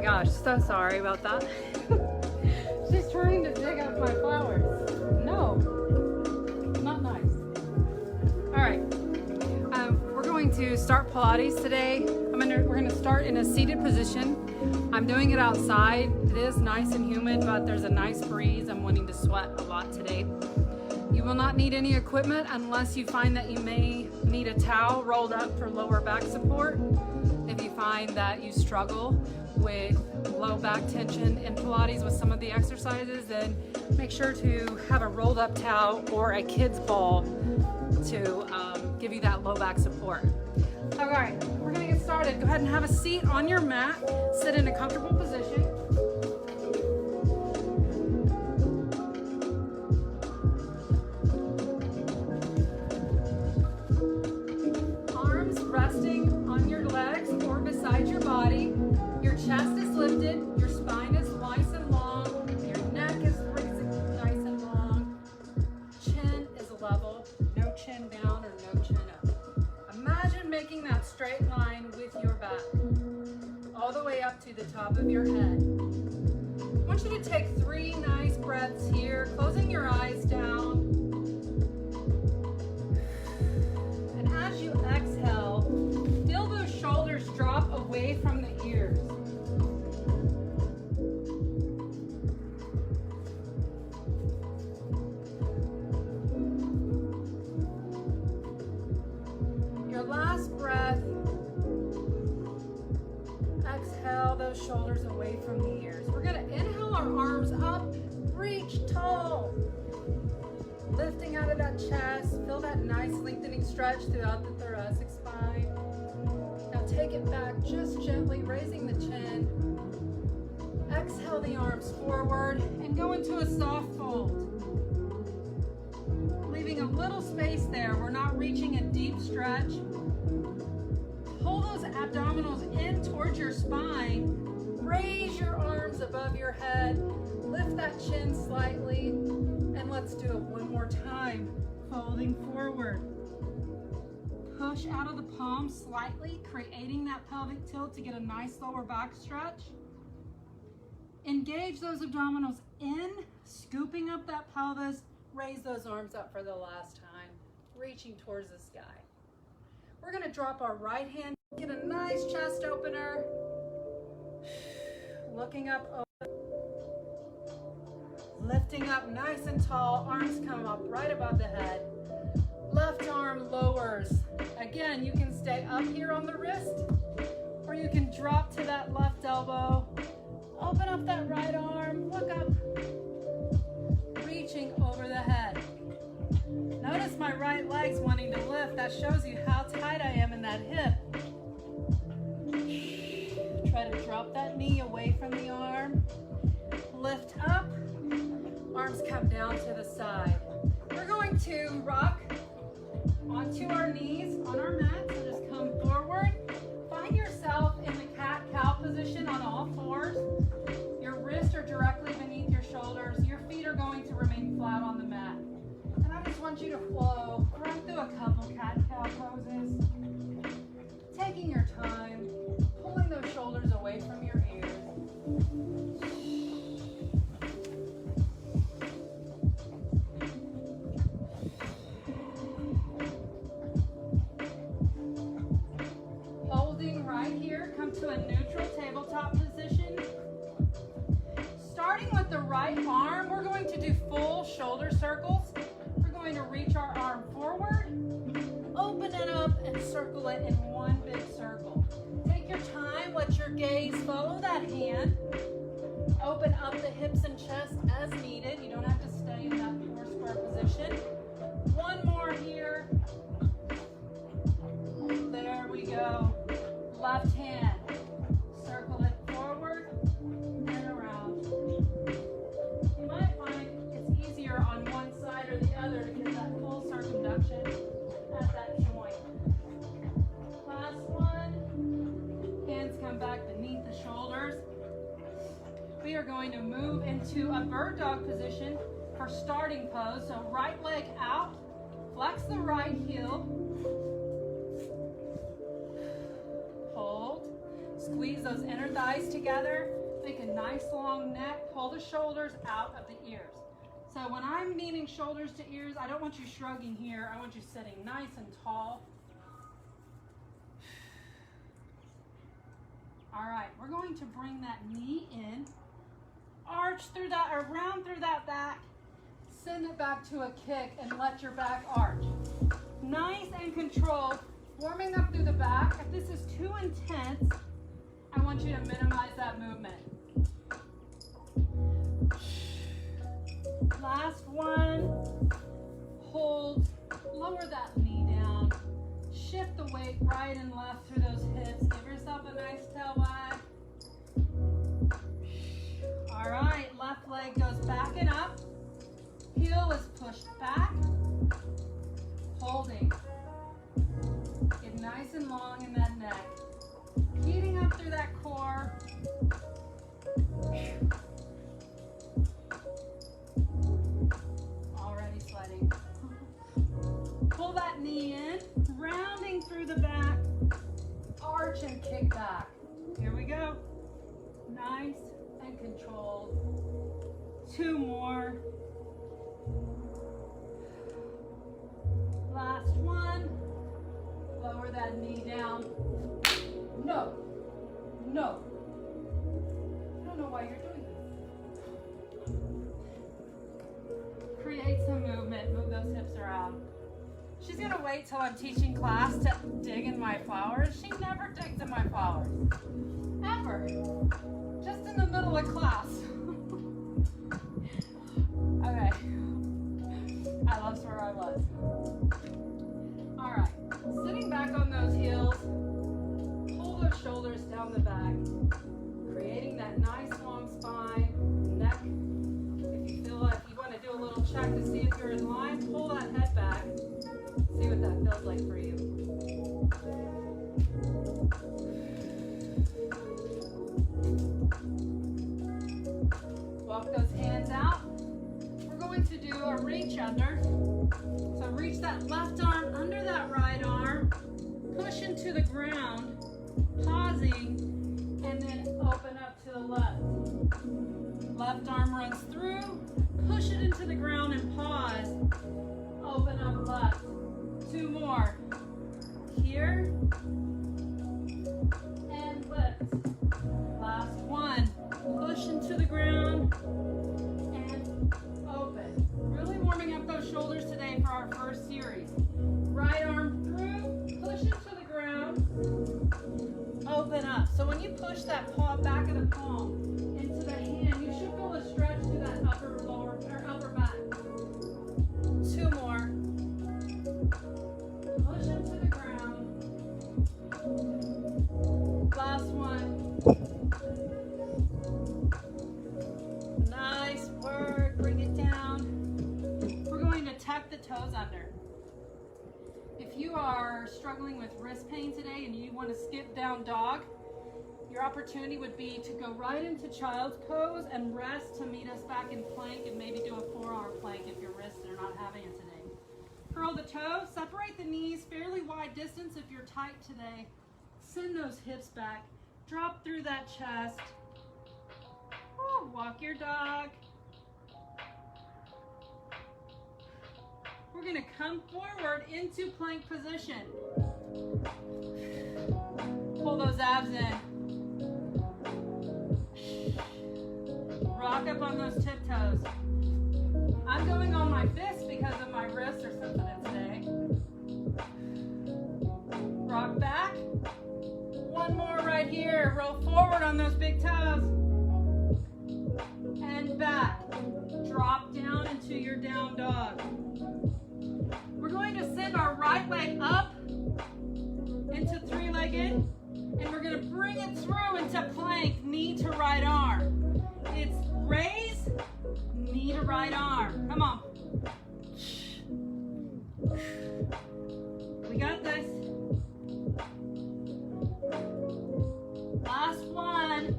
gosh, so sorry about that. She's trying to dig up my flowers. No, not nice. All right, we're going to start Pilates today. We're gonna start in a seated position. I'm doing it outside. It is nice and humid, but there's a nice breeze. I'm wanting to sweat a lot today. You will not need any equipment unless you find that you may need a towel rolled up for lower back support. If you find that you struggle with low back tension in Pilates with some of the exercises, then make sure to have a rolled up towel or a kid's ball to give you that low back support. All right, we're gonna get started. Go ahead and have a seat on your mat. Sit in a comfortable position. Arms resting on your legs or beside your body. Your chest is lifted, your spine is nice and long, your neck is nice and long, chin is level, no chin down or no chin up. Imagine making that straight line with your back, all the way up to the top of your head. I want you to take 3 nice breaths here, closing your eyes down. And as you exhale, feel those shoulders drop away from the ears. Your last breath, exhale those shoulders away from the ears. We're going to inhale our arms up, reach tall. Lifting out of that chest, feel that nice lengthening stretch throughout the thoracic spine. Now take it back just gently, raising the chin. Exhale the arms forward and go into a soft fold. Leaving a little space there. We're not reaching a deep stretch. Pull those abdominals in towards your spine. Raise your arms above your head. Lift that chin slightly. And let's do it one more time. Folding forward. Push out of the palms slightly, creating that pelvic tilt to get a nice lower back stretch. Engage those abdominals in, scooping up that pelvis. Raise those arms up for the last time, reaching towards the sky. We're going to drop our right hand, get a nice chest opener. Looking up, lifting up nice and tall, arms come up right above the head. Left arm lowers. Again, you can stay up here on the wrist, or you can drop to that left elbow. Open up that right arm, look up, reaching over the head. Notice my right leg's wanting to lift. That shows you how tight I am in that hip. Try to drop that knee away from the arm. Lift up, arms come down to the side. We're going to rock onto our knees on our mat, so just come forward. Find yourself in the cat-cow position on all fours. Your wrists are directly beneath your shoulders. Your feet are going to remain flat on the mat. And I just want you to flow, run through a couple cat-cow poses. Taking your time, pulling those shoulders away from your ears. Right here, come to a neutral tabletop position. Starting with the right arm, we're going to do full shoulder circles. We're going to reach our arm forward, open it up, and circle it in one big circle. Take your time, let your gaze follow that hand. Open up the hips and chest as needed. You don't have to stay in that 4 square position. One more here. There we go. Left hand, circle it forward and around. You might find it's easier on one side or the other to get that full circumduction at that joint. Last one, hands come back beneath the shoulders. We are going to move into a bird dog position for starting pose. So right leg out, flex the right heel. Hold. Squeeze those inner thighs together. Make a nice long neck. Pull the shoulders out of the ears. So when I'm meaning shoulders to ears, I don't want you shrugging here. I want you sitting nice and tall. All right, we're going to bring that knee in, arch through that, or round through that back, send it back to a kick and let your back arch. Nice and controlled, warming up through the back. If this is too intense, I want you to minimize that movement. Last one, hold, lower that knee down, shift the weight right and left through those hips, give yourself a nice tail wag. All right, left leg goes back and up, heel is pushed back, holding, get nice and long in that neck, heating up through that core. Already sweating. Pull that knee in, rounding through the back, arch and kick back. Here we go. Nice and controlled. 2 more. Last one. Lower that knee down. No. No. I don't know why you're doing this. Create some movement. Move those hips around. She's gonna wait till I'm teaching class to dig in my flowers. She never digs in my flowers. Ever. Just in the middle of class. Okay. I lost where I was. Alright. Sitting back on those heels. Pull those shoulders down the back. Creating that nice long spine. Neck. If you feel like you want to do a little check to see if you're in line, pull that head back. See what that feels like for you. Walk those hands out. We're going to do a reach under. So reach that left arm under that right arm. Push into the ground, pausing, and then open up to the left. Left arm runs through. Push it into the ground and pause. Open up left. 2 more. Here. And lift. Last one. Push into the ground and open. Really warming up those shoulders today for our first series. Right arm through. Push into the ground. Open up. So when you push that paw, back of the palm into the hand, you should feel a stretch through that upper back. 2 more. Push into the ground. Last one. Nice work. Bring it down. We're going to tuck the toes under. If you are struggling with wrist pain today and you want to skip down dog, your opportunity would be to go right into child's pose and rest to meet us back in plank, and maybe do a forearm plank if your wrists are not having it today. Curl the toes, separate the knees, fairly wide distance if you're tight today. Send those hips back, drop through that chest. Ooh, walk your dog. We're gonna come forward into plank position. Pull those abs in. Rock up on those tiptoes. I'm going on my fists because of my wrists are sensitive today. Rock back. One more right here. Roll forward on those big toes. And back. Drop down into your down dog. We're going to send our right leg up into 3-legged, and we're going to bring it through into plank, knee to right arm. It's raise, knee to right arm. Come on. We got this. Last one.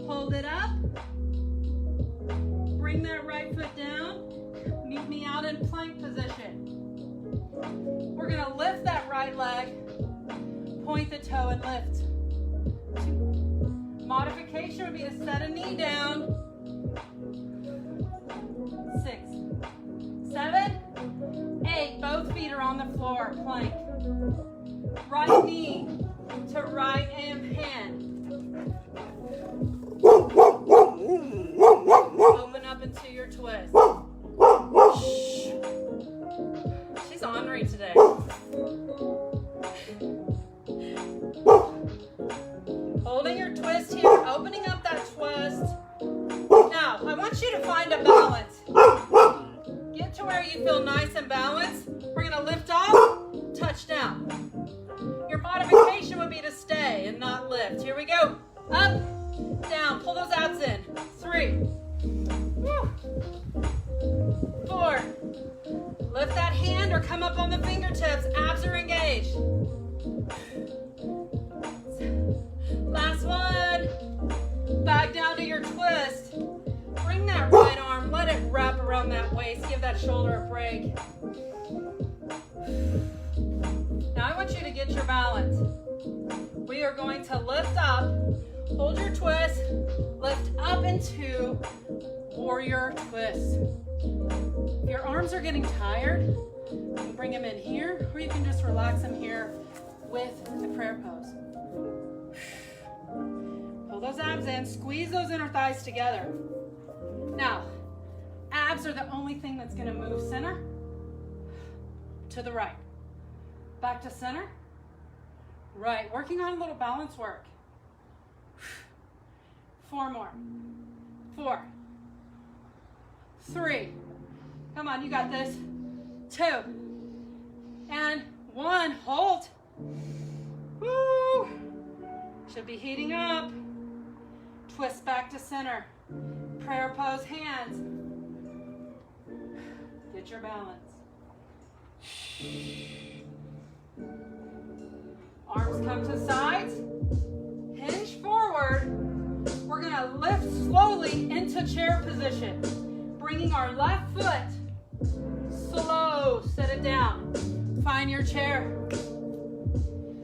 Hold it up. Bring that right foot down. Meet me out in plank position. We're going to lift that right leg, point the toe and lift. 2, Modification would be to set a knee down. 6, 7, 8. Both feet are on the floor. Plank. Right knee to right hand. Open up into your twist. She's ornery today. Holding your twist here, opening up that twist. Now, I want you to find a balance. Get to where you feel nice and balanced. We're going to lift off, touch down. Your modification would be to stay and not lift. Here we go. Up, down. Pull those abs in. 3, 4. Lift that hand or come up on the fingertips. Abs are engaged. Last one. Back down to your twist. Bring that right arm. Let it wrap around that waist. Give that shoulder a break. Now I want you to get your balance. We are going to lift up. Hold your twist. Lift up into warrior twist. If your arms are getting tired, you can bring them in here, or you can just relax them here with the prayer pose. Pull those abs in, squeeze those inner thighs together. Now, abs are the only thing that's going to move center to the right. Back to center. Right, working on a little balance work. 4 more. 4, 3. Come on, you got this. 2 and 1. Hold. Woo. Should be heating up. Twist back to center. Prayer pose, hands. Get your balance. Arms come to sides. Hinge forward. We're going to lift slowly into chair position. Bringing our left foot. Slow. Set it down. Find your chair.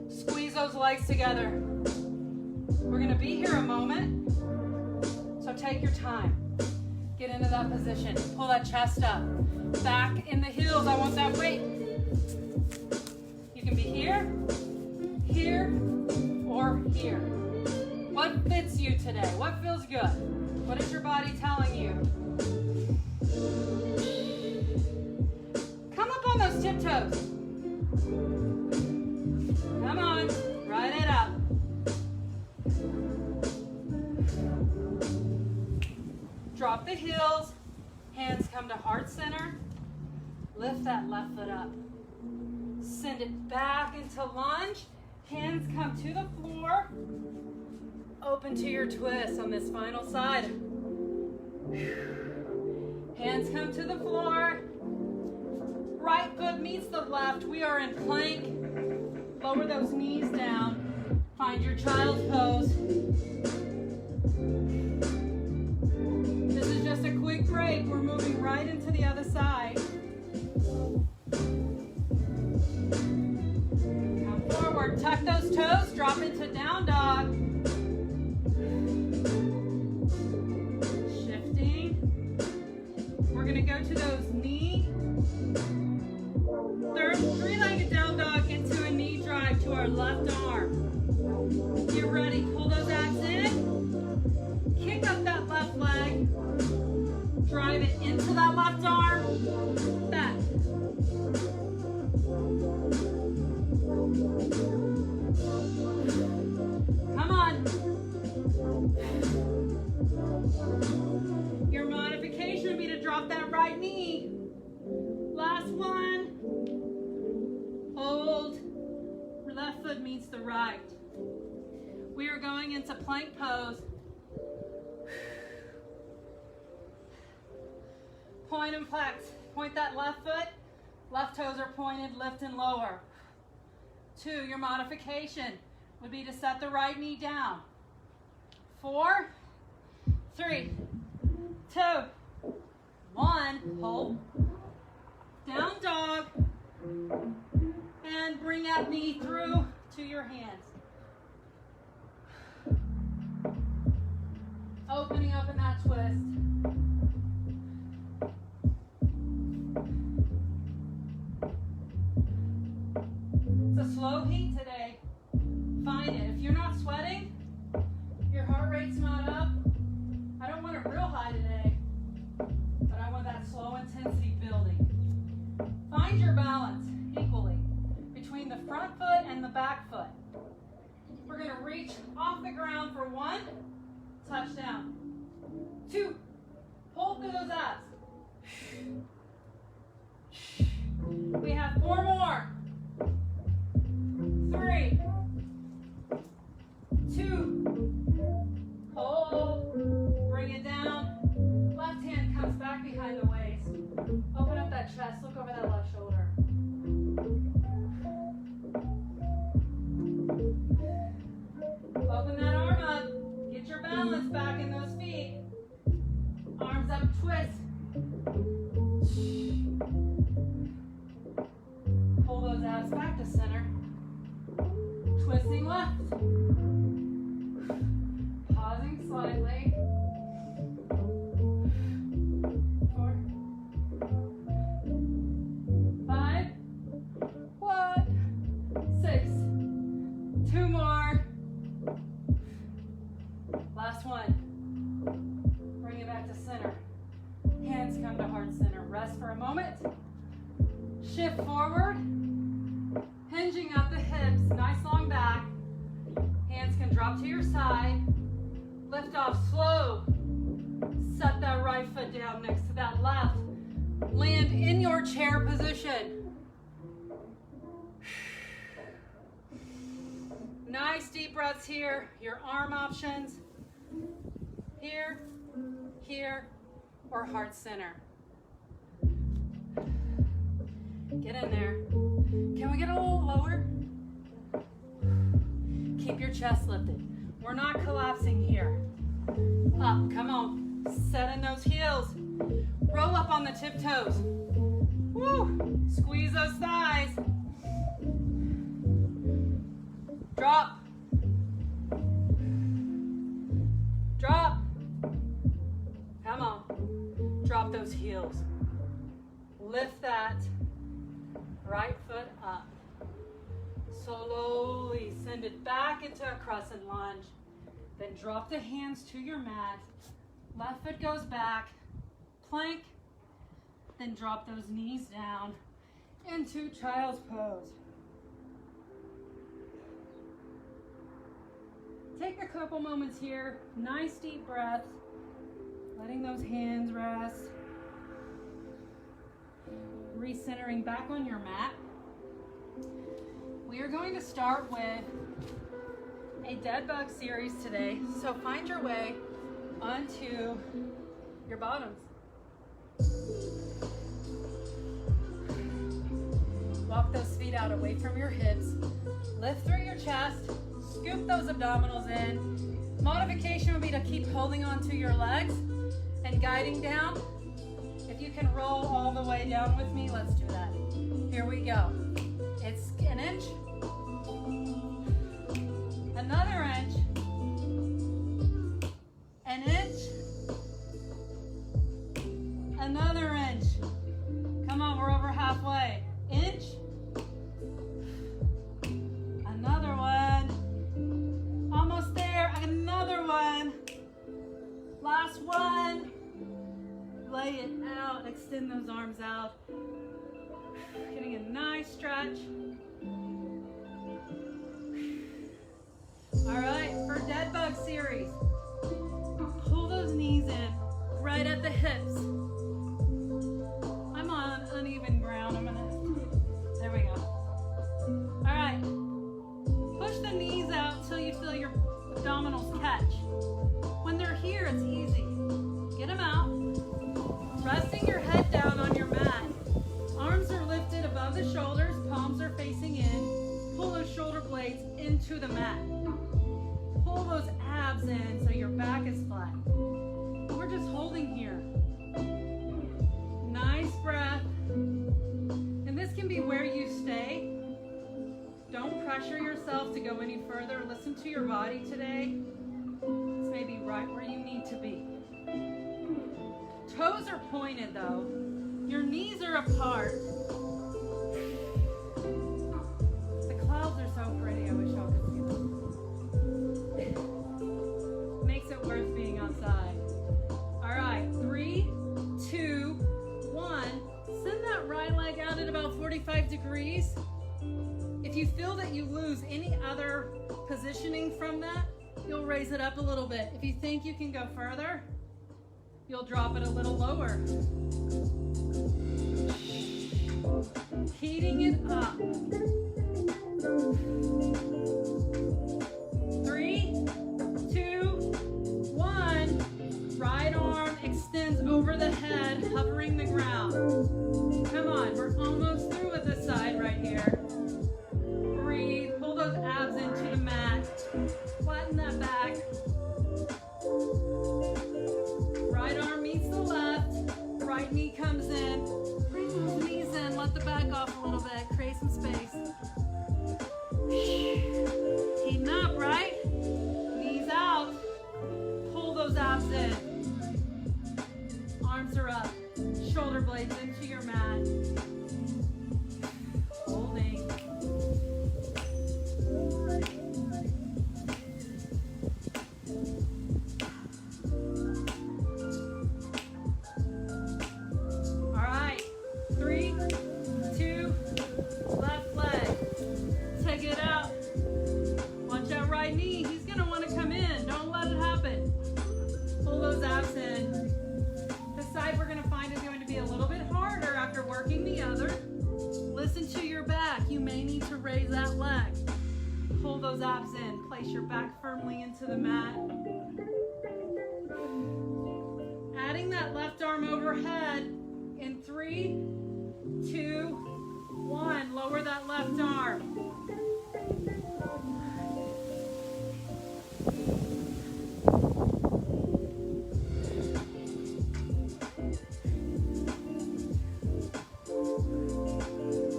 Squeeze those legs together. We're going to be here a moment. So take your time. Get into that position. Pull that chest up. Back in the heels. I want that weight. You can be here, here, or here. What fits you today? What feels good? What is your body telling you? Come up on those tiptoes. Come on, ride it up. Drop the heels. Hands come to heart center. Lift that left foot up. Send it back into lunge. Hands come to the floor. Open to your twist on this final side. Hands come to the floor. Right foot meets the left. We are in plank. Lower those knees down. Find your child's pose. This is just a quick break. We're moving right into the other side. Come forward. Tuck those toes. Drop into down dog. Shifting. We're going to go to those knee. Third, three-legged down dog into a knee drive to our left arm. Get ready. Pull those abs in. Kick up that left leg. Drive it into that left arm. Back. Come on. Your modification would be to drop that right knee. Last one. Hold. Left foot meets the right. We are going into plank pose. Point and flex. Point that left foot. Left toes are pointed, lift and lower. 2, your modification would be to set the right knee down. 4, 3, 2, 1. Hold. Down dog. And bring that knee through to your hands. Opening up in that twist. It's a slow heat today. Find it. If you're not sweating, your heart rate's not up. I don't want it real high today, but I want that slow intensity building. Find your balance equally between the front foot and the back foot. We're going to reach off the ground for 1, touch down. 2, hold through those abs. We have 4 more. 3, 2, hold, bring it down. Left hand comes back behind the waist. Open up that chest, look over that left shoulder. Open that arm up, get your balance back in those feet. Arms up, twist. Pull those abs back to center. Twisting left. Pausing slightly. 4, 5, 1, 6. 2 more. Last one. Bring it back to center. Hands come to heart center. Rest for a moment. Shift forward. Hinging up the hips. Nice long back. Hands can drop to your side. Lift off slow. Set that right foot down next to that left. Land in your chair position. Nice deep breaths here. Your arm options. Here, here, or heart center. Get in there. Can we get a little lower? Keep your chest lifted. We're not collapsing here. Up, come on. Set in those heels. Roll up on the tiptoes. Woo! Squeeze those thighs. Drop. Drop. Come on. Drop those heels. Lift that right foot up. Slowly send it back into a crescent lunge. Then drop the hands to your mat. Left foot goes back. Plank. Then drop those knees down into child's pose. Take a couple moments here. Nice deep breath. Letting those hands rest. Recentering back on your mat. We are going to start with a dead bug series today. So find your way onto your bottoms. Walk those feet out away from your hips. Lift through your chest. Scoop those abdominals in. Modification would be to keep holding onto your legs and guiding down. If you can roll all the way down with me, let's do that. Here we go. It's an inch, another inch, an inch, another inch. Come on, we're over halfway. Inch, another one, almost there, another one, last one. Lay it out, extend those arms out. Getting a nice stretch. All right, for dead bug series, pull those knees in right at the hips. I'm on uneven ground. There we go. All right, push the knees out till you feel your abdominals catch. When they're here, it's easy. Get them out. Resting your head down on your mat. Arms are lifted above the shoulders, palms are facing in. Pull those shoulder blades into the mat. Pull those abs in so your back is flat. We're just holding here. Nice breath. And this can be where you stay. Don't pressure yourself to go any further. Listen to your body today. This may be right where you need to be. Toes are pointed though. Your knees are apart. The clouds are so pretty. I wish y'all could see them. Makes it worth being outside. All right, 3, 2, 1. Send that right leg out at about 45 degrees. If you feel that you lose any other positioning from that, you'll raise it up a little bit. If you think you can go further, you'll drop it a little lower. Heating it up. 3, 2, 1. Right arm extends over the head, hovering the ground. Come on, we're almost through with this side right here. Breathe, pull those abs into the mat. Flatten that back. Right arm meets the left. Right knee comes in. Bring those knees in. Let the back off a little bit. Create some space. Heating up, right? Knees out. Pull those abs in. Arms are up. Shoulder blades into your mat. Holding. Raise that leg. Pull those abs in. Place your back firmly into the mat. Adding that left arm overhead in 3, 2, 1. Lower that left arm.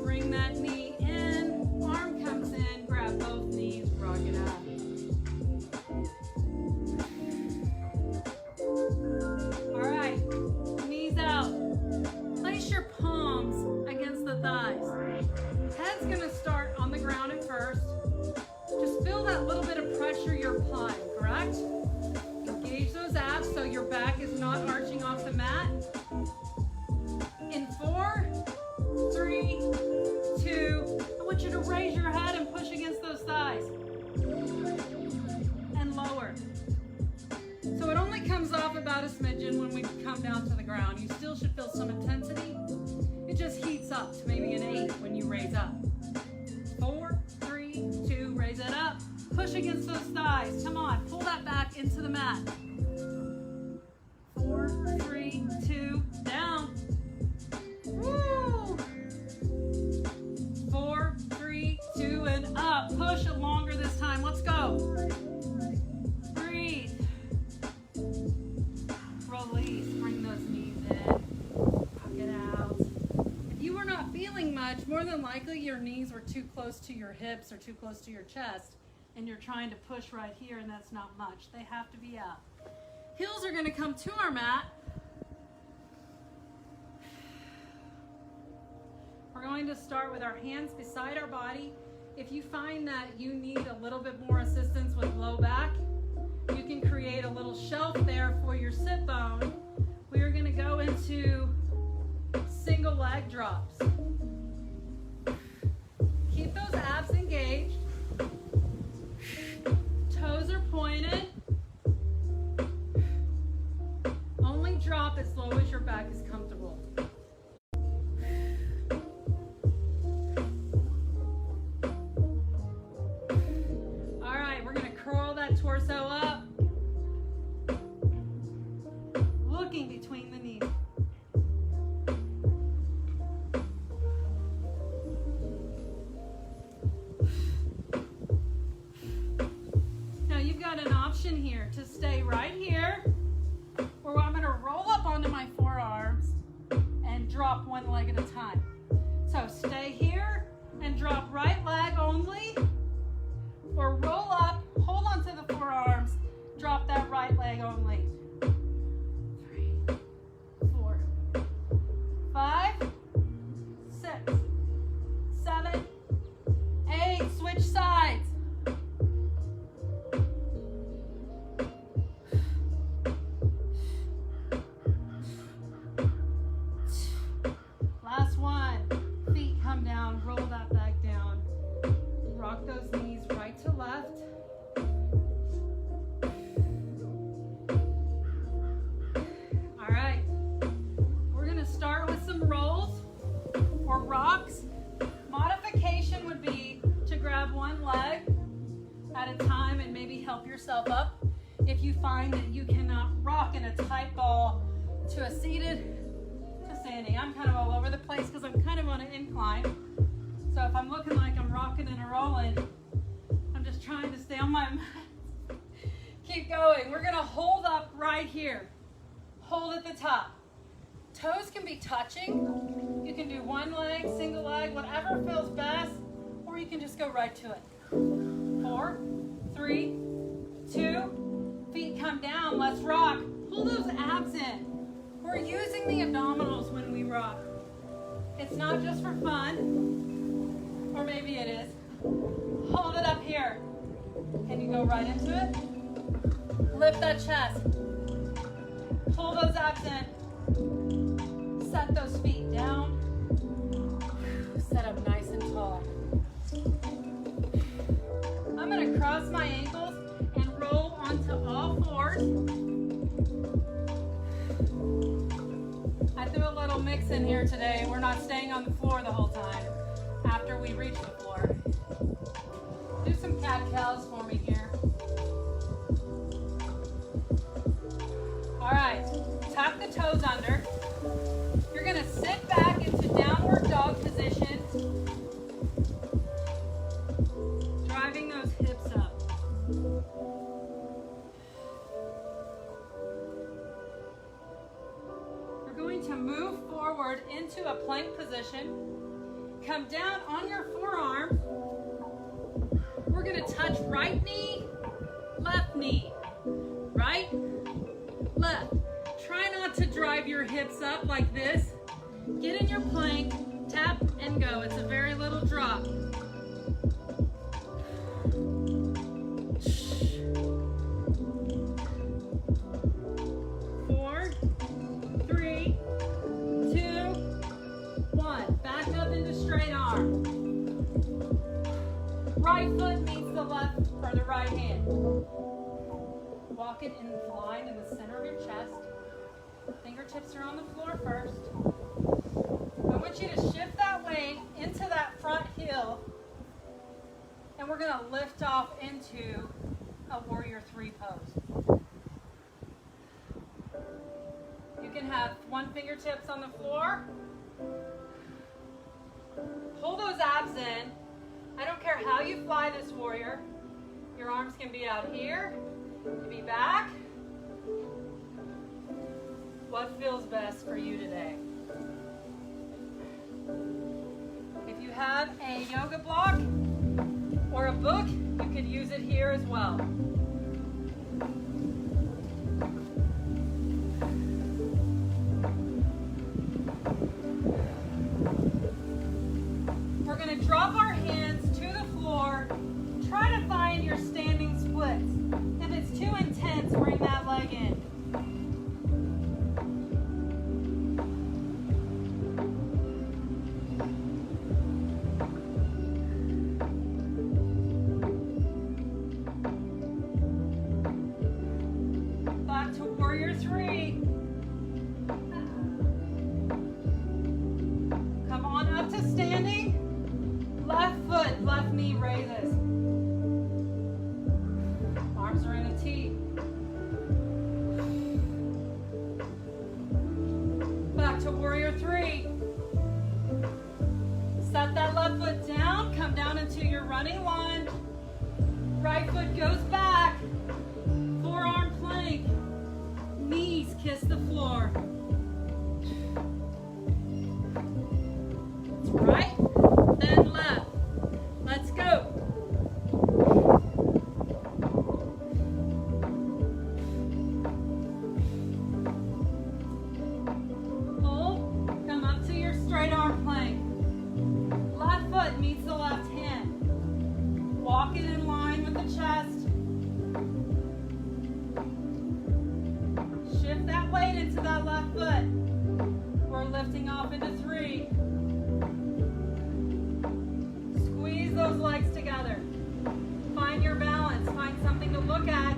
Bring that knee in. Arm comes in. Grab both knees. Rock it out. All right. Knees out. Place your palms against the thighs. Head's going to start on the ground at first. Just feel that little bit of pressure you're applying, correct? Engage those abs so your back is not arching off the mat. In 4, 3, 2, I want you to raise your head and push against those thighs. And lower. So it only comes off about a smidgen when we come down to the ground. You still should feel some intensity. It just heats up to maybe an 8 when you raise up. 4, 3, 2, raise it up. Push against those thighs. Come on, pull that back into the mat. 4, 3, 2, down. Woo! 4, 3, 2, and up. Push it longer this time. Let's go. Breathe. Release. Bring those knees in. Tuck it out. If you were not feeling much, more than likely your knees were too close to your hips or too close to your chest, and you're trying to push right here, and that's not much. They have to be out. Heels are going to come to our mat. We're going to start with our hands beside our body. If you find that you need a little bit more assistance with low back, you can create a little shelf there for your sit bone. We are going to go into single leg drops. Keep those abs engaged. Toes are pointed. Only drop as low as your back is comfortable. All right, we're going to curl that torso up, looking between the knees. Now you've got an option here to stay right here, or I'm going to roll up onto my forearms and drop one leg at a time. So stay here and drop right leg only, or roll up, hold onto the forearms, drop that right leg only. 3, 4, 5, 6, 7, 8. Switch sides. Last one. Feet come down, roll that back down. Rock those knees right to left. All right. We're going to start with some rolls or rocks. Modification would be to grab one leg at a time and maybe help yourself up. If you find that you cannot rock in a tight ball to a seated to standing. I'm kind of all over the place because I'm kind of on an incline. So if I'm looking like I'm rocking and rolling, I'm just trying to stay on my mat. Keep going. We're going to hold up right here. Hold at the top. Toes can be touching. You can do one leg, single leg, whatever feels best, or you can just go right to it. 4, 3, 2, feet come down. Let's rock. Pull those abs in. We're using the abdominals when we rock. It's not just for fun, or maybe it is. Hold it up here. Can you go right into it? Lift that chest. Pull those abs in. Set those feet down. Set up nice and tall. I'm going to cross my ankles and roll onto all fours. I threw a little mix in here today. We're not staying on the floor the whole time after we reach the floor. Do some cat-cows for me here. All right, tuck the toes under. You're going to sit back into downward dog position, driving those hips up. To move forward into a plank position. Come down on your forearm. We're going to touch right knee, left knee. Right, left. Try not to drive your hips up like this. Get in your plank, tap and go. It's a very little drop. Right foot meets the left or the right hand. Walk it in line in the center of your chest. Fingertips are on the floor first. I want you to shift that weight into that front heel, and we're going to lift off into a warrior 3 pose. You can have one fingertips on the floor. Pull those abs in. I don't care how you fly this warrior. Your arms can be out here, can be back. What feels best for you today? If you have a yoga block or a book, you could use it here as well. We're going to drop our hands to the floor. Try to find your standing splits. If it's too intense, bring that leg in. Back to warrior 3. Come on up to standing. Left foot, left knee raises. Arms are in a T. Back to warrior 3. Set that left foot down, come down into your running lunge. Right foot goes back. Forearm plank. Knees kiss the floor. That's right. Then left. Let's go. off into 3. Squeeze those legs together. Find your balance. Find something to look at.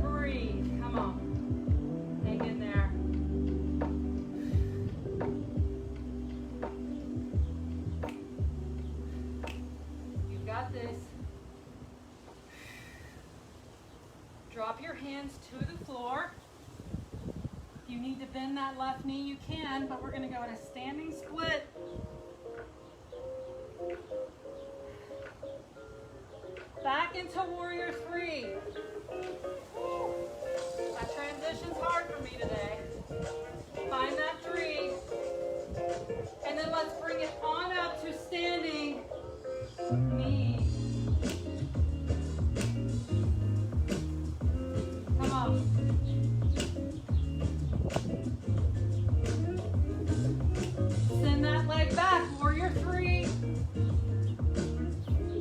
Breathe. Come on. Hang in there. You've got this. Drop your hands to the floor. If you need to bend that left knee, you can, but we're going to go in a standing split. Back into warrior 3. That transition's hard for me today. Find that 3. And then let's bring it on up to standing knee. Come on. Send that leg back, warrior 3.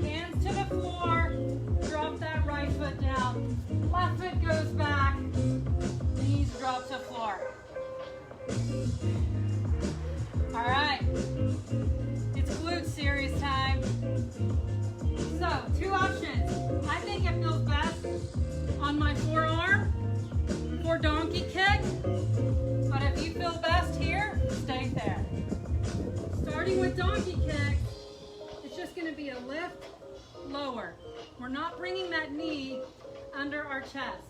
Hands to the floor. Drop that right foot down. Left foot goes back. Knees drop to floor. All right. It's glute series time. So, 2 options. I think it feels best on my forearm for donkey kick. But if you feel best here, stay there. Starting with donkey kick, it's just going to be a lift lower. We're not bringing that knee under our chest.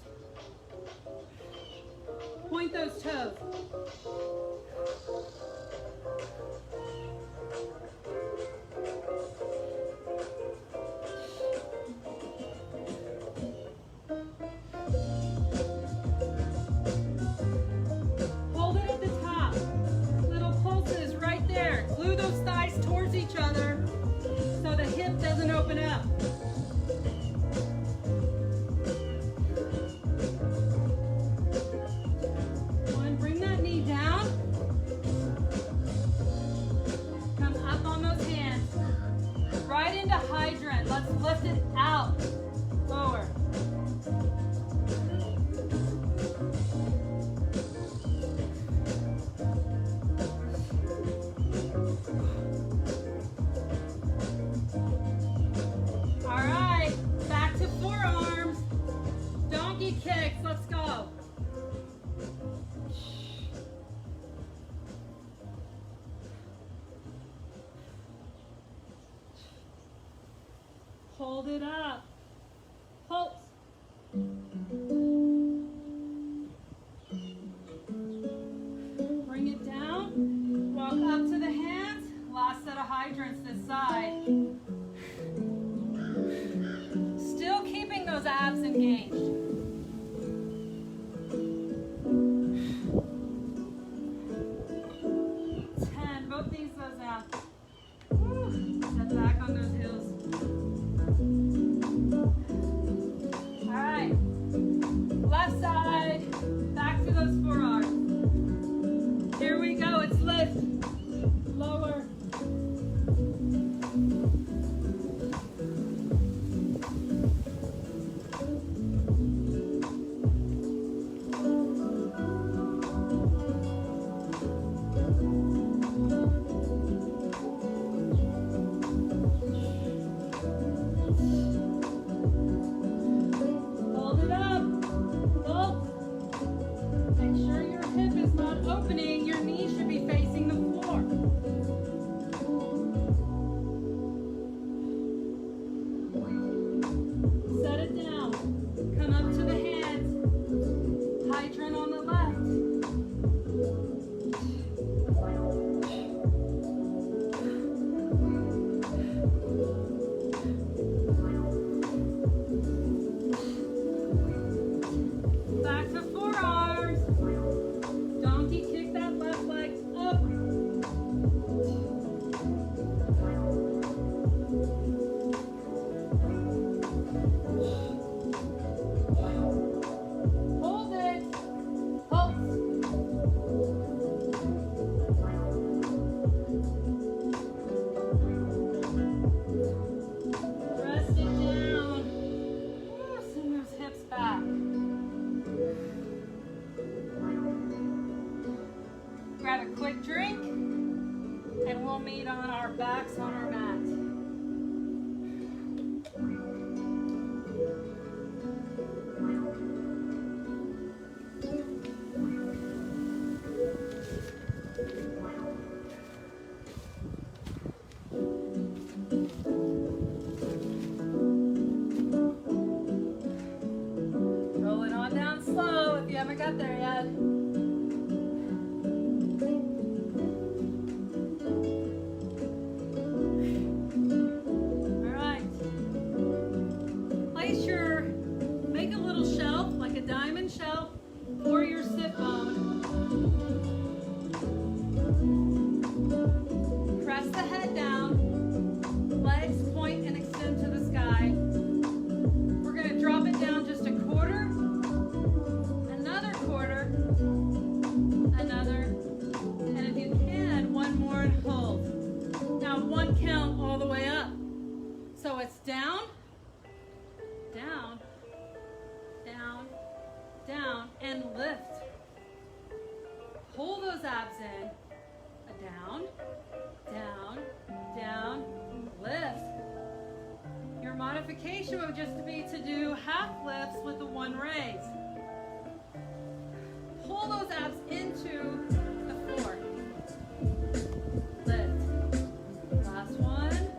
Point those toes. Hold it at the top. Little pulses right there. Glue those thighs towards each other so the hip doesn't open up. One, bring that knee down. Come up on those hands. Right into hydrant. Let's lift it out. Lower. All right, back to forearms. Donkey kicks, let's go. Hold it up. Pulse. Bring it down. Walk up to the hands. Last set of hydrants this side. Still keeping those abs engaged. 10. Both knees goes down. Woo. Step back on those heels. All right. Left side. Back to those forearms. Here we go. It's lift. Lower. quick drink, and we'll meet on our backs on our mat. Rolling on down slow if you haven't got there yet. All right. Make a little shelf, like a diamond shelf, for your sit bone. Press the head down. Legs point and extend to the sky. We're going to drop it down just a quarter, another quarter, another, and if you can, one more and hold. Now one count all the way up. So it's down, down, down, down, and lift. Pull those abs in. Down, down, down, lift. Your modification would just be to do half lifts with the one raise. Pull those abs into the floor. Lift. Last one.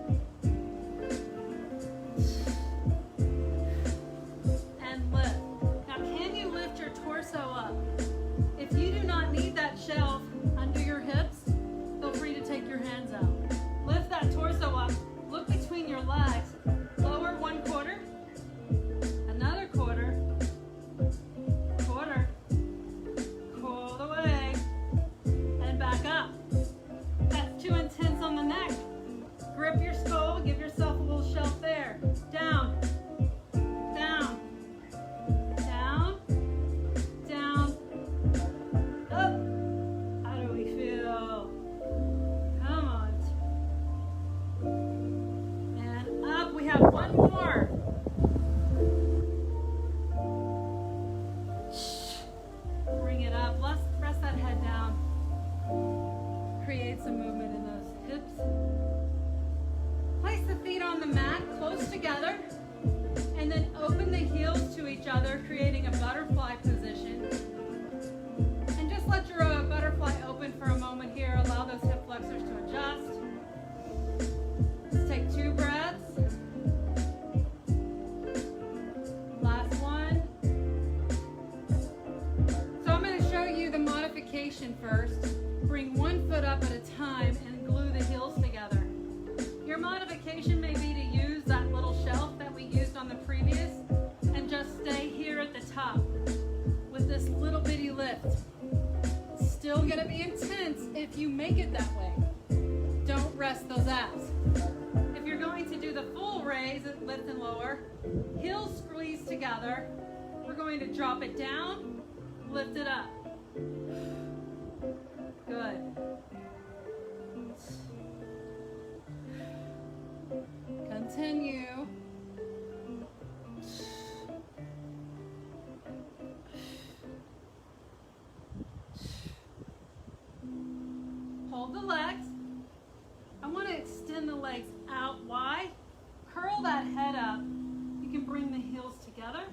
And lift. Now, can you lift your torso up? If you do not need that shelf under your hips, feel free to take your hands out. Lift that torso up. Look between your legs. Lower one quarter. Another quarter. Quarter. Pull away. And back up. That's too intense on the neck. Grip your skull. Give yourself a little shelf there. Down. Down. Down. Down. Up. How do we feel? Come on. And up. We have one more. Bring it up. Let's press that head down. Create some movement in those hips. Place the feet on the mat close together, and then open the heels to each other, creating a butterfly position. And just let your butterfly open for a moment here. Allow those hip flexors to adjust. Let's take 2 breaths. Last one. So I'm going to show you the modification first. Bring one foot up at a time and glue the heels together. Your modification may be to use that little shelf that we used on the previous and just stay here at the top with this little bitty lift. It's still going to be intense if you make it that way. Don't rest those abs. If you're going to do the full raise, lift and lower, heels squeeze together, we're going to drop it down, lift it up. Good. Continue. Hold the legs. I want to extend the legs out wide. Curl that head up. You can bring the heels together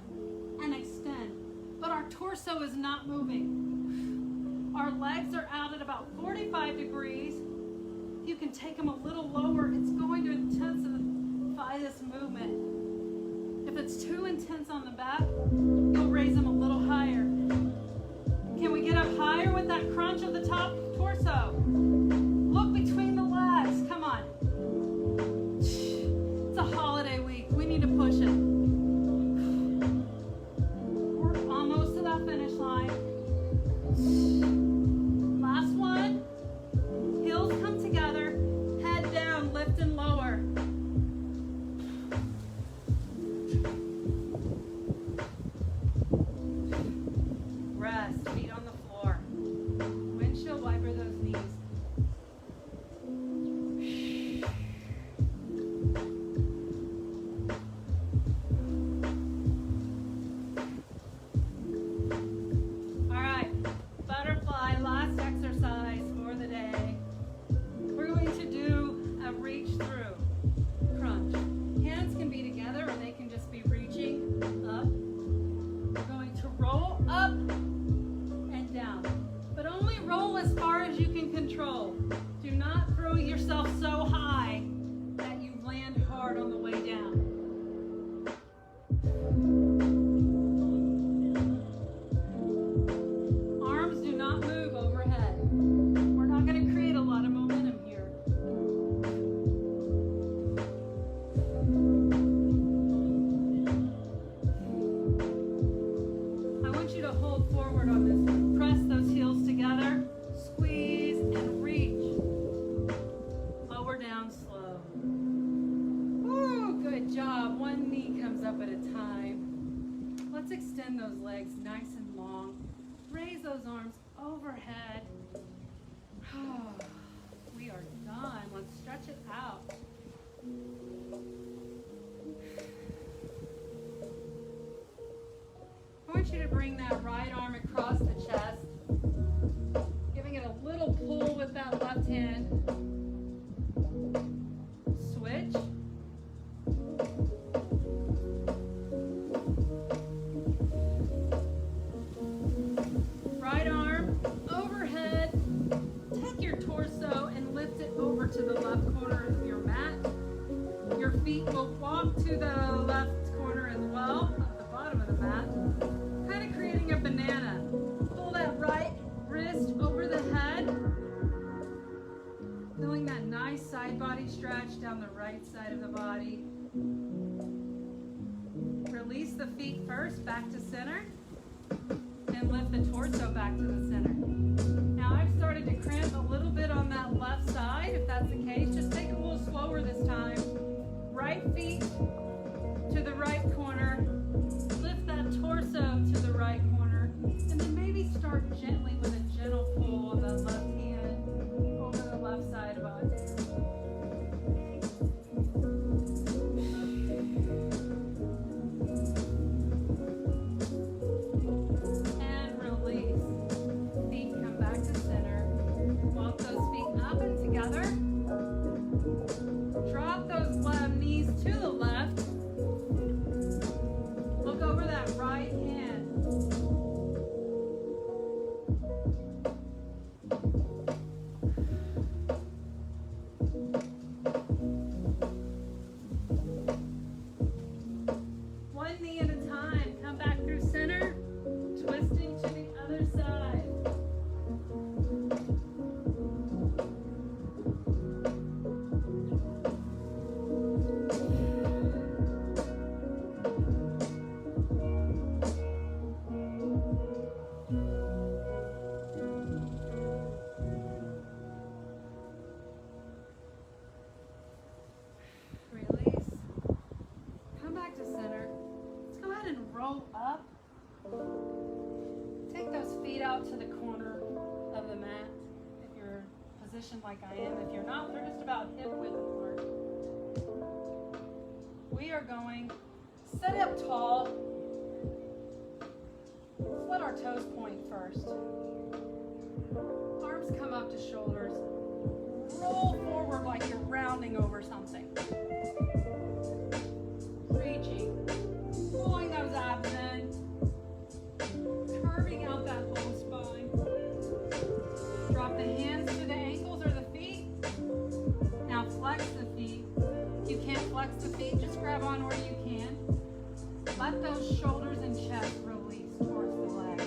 and extend. But our torso is not moving. Our legs are out at about 45 degrees. You can take them a little lower. It's going to intensify this movement. If it's too intense on the back, you'll raise them a little higher. Can we get up higher with that crunch of the top torso? Look between the legs. Come on. It's a holiday week. We need to push it. We're almost to that finish line. Last one. Heels come together. Head down, lift and lower. Rest, feet on the floor. Windshield wiper those knees. extend those legs nice and long. Raise those arms overhead. We are done. Let's stretch it out. I want you to bring that right arm across the chest, giving it a little pull with that left hand. Switch. Right arm overhead. Take your torso and lift it over to the left corner of your mat. Your feet will walk to the left corner as well, at the bottom of the mat. Kind of creating a banana. Pull that right wrist over the head. Feeling that nice side body stretch down the right side of the body. Release the feet first, back to center. And lift the torso back to the center. Now I've started to cramp a little bit on that left side. If that's the case, just take it a little slower this time. Right feet to the right corner. Lift that torso to the right corner. And then maybe start gently with a gentle pull of the left hand over the left side body. And release. Feet come back to center. Walk those feet up and together. Drop those knees to the left. Look over that right hand. One knee at a time. Come back through center. Twisting to the other side. Release. Come back to center. Let's go ahead and roll up. Take those feet out to the corner of the mat if you're positioned like I am. If you're not, they're just about hip width apart. We are going sit up tall. Let's let our toes point first. Arms come up to shoulders. Roll forward like you're rounding over something. Reaching. Pulling those abs in. Curving out that whole spine. Drop the hands to the ankles or the feet. Now flex the feet. If you can't flex the feet, just grab on where you can. Let those shoulders and chest release towards the legs.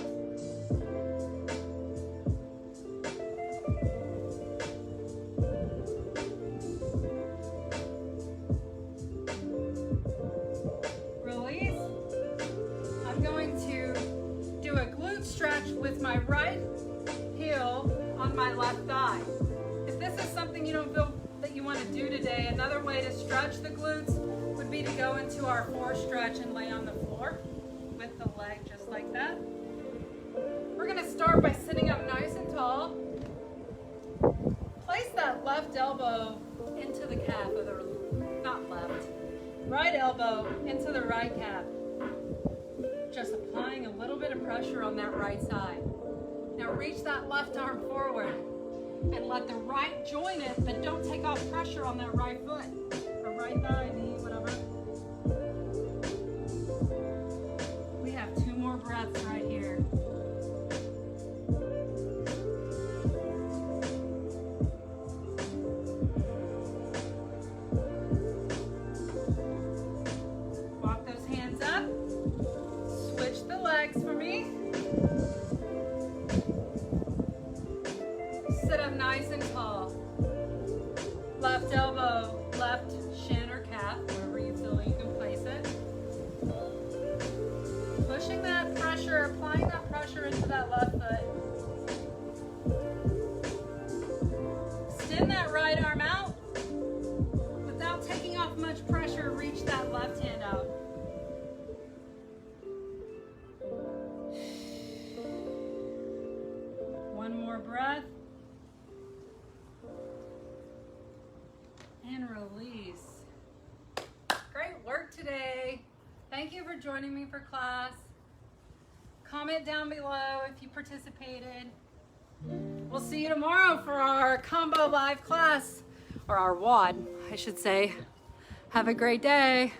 Release. I'm going to do a glute stretch with my right heel on my left thigh. If this is something you don't feel that you want to do today, another way to stretch the glutes would be to go into our floor stretch and lay on the floor with the leg just like that. We're going to start by sitting up nice and tall. Place that left elbow into the calf, or the, not left, right elbow into the right calf. Just applying a little bit of pressure on that right side. Now reach that left arm forward and let the right join it, but don't take off pressure on that right foot, or right thigh, knee, whatever. We have 2 more breaths right here. Walk those hands up. Switch the legs for me. Sit up nice and tall. Left elbow, left shin or calf, wherever you feel you can place it. Pushing that pressure, applying that pressure into that left foot. Extend that right arm out. Without taking off much pressure, reach that left hand out. more breath. And release. Great work today. Thank you for joining me for class. Comment down below if you participated. We'll see you tomorrow for our combo live class, or our WOD, I should say. Have a great day.